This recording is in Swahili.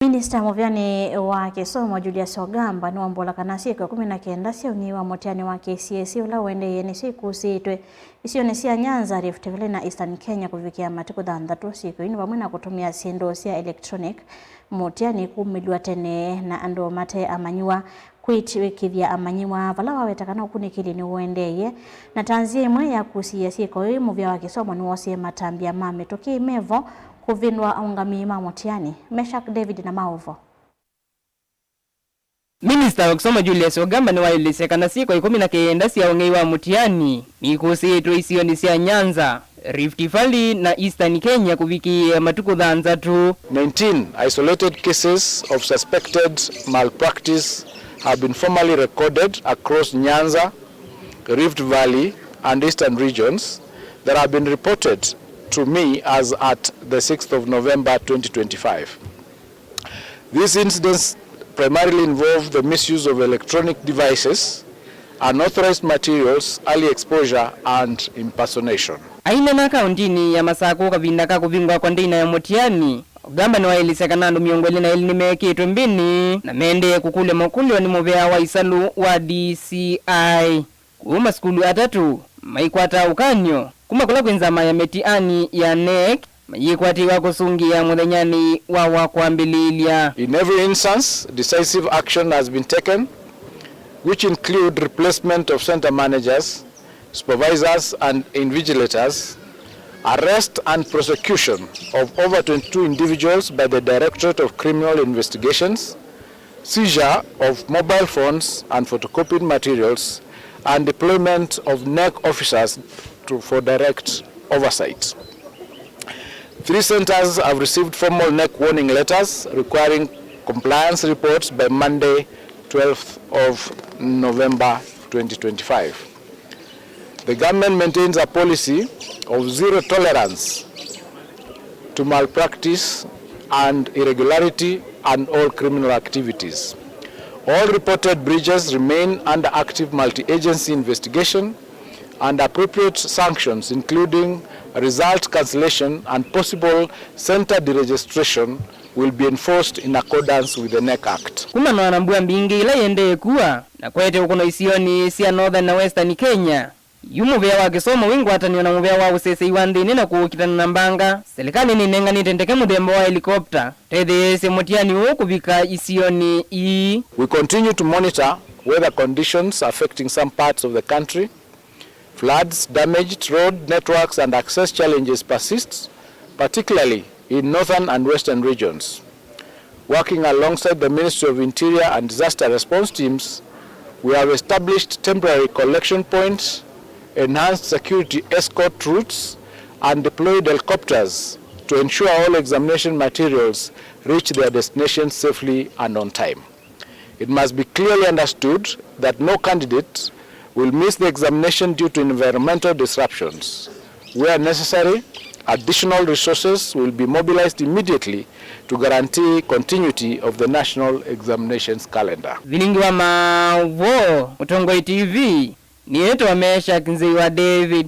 Minista muviani wa kisomo Julius Ogamba niwaumbula kana Syiko 19 syoni wa Mutiani wa Kcse ula uendee nikusiitwe isioni cia Nyanza Rift Valley na Eastern Kenya kuvikia matuku 6 Syiko ini vamwe na kutumia sindo cia electronic Mutiani kumilwa tene na ando mate amanywa Kwikathiia amanyiwa vala wawetakana ukunikili niwoendee na tanzia imwe ya kusyiia Syiko muvia wa kisomo niwosie matambya mituki mevo kuvindua aungamii Mutiani. Meshak David na maovo. Minista wa kisomo Julius Ogamba niwaumbula kana Syiko 19 cia Ung'ei wa Mutiani nikusiitwe isioni cia Nyanza Rift Valley na Eastern Kenya kuvikia matuku 6. 19 isolated cases of suspected malpractice have been formally recorded across Nyanza, Rift Valley and Eastern regions that have been reported to me as at the 6th of November 2025. These incidents primarily involve the misuse of electronic devices, unauthorized materials, early exposure and impersonation. Aina na kauntini ya Masako kavindaka kuvingwa kwa ndina ya Mutiani Ogamba niwaumbula kana miongoni na elinimekitwe mbini na mende kukule mokule ni muvia wa isalu wa DCI kuma skulu atatu maikwata ukanyo kuma kula kwenzama ya Mutiani ya NEC mayikwatiwa kusungia muthenyani wa wakwambililia. In every instance, decisive action has been taken, which include replacement of center managers, supervisors and invigilators, arrest and prosecution of over 22 individuals by the Directorate of Criminal Investigations, seizure of mobile phones and photocopied materials, and deployment of NEC officers for direct oversight. 3 centers have received formal NEC warning letters requiring compliance reports by Monday, 12th of November 2025. The government maintains a policy of zero tolerance to malpractice and irregularity and all criminal activities. All reported breaches remain under active multi-agency investigation, and appropriate sanctions including result cancellation and possible center deregistration will be enforced in accordance with the NEC Act. Kuma nwanambua mbingi ila uendee kuwa na kwete ukono isioni cia Northern na Western Kenya muvia wa kisomo wingu ataniwa na muvia wa usese iwandini na kuukitana na mbanga serikali ninenga nitendeke mudembo wa helikopta tethese Mutiani kuvika isioni ii. We continue to monitor weather conditions affecting some parts of the country. Floods, damaged road networks and access challenges persist, particularly in northern and western regions. Working alongside the Ministry of Interior and Disaster Response teams, we have established temporary collection points, enhanced security escort routes, and deployed helicopters to ensure all examination materials reach their destinations safely and on time. It must be clearly understood that no candidate will miss the examination due to environmental disruptions. Where necessary, additional resources will be mobilized immediately to guarantee continuity of the national examinations calendar. Vilingi wa maovo Ung'ei TV ni yetu Meshak David.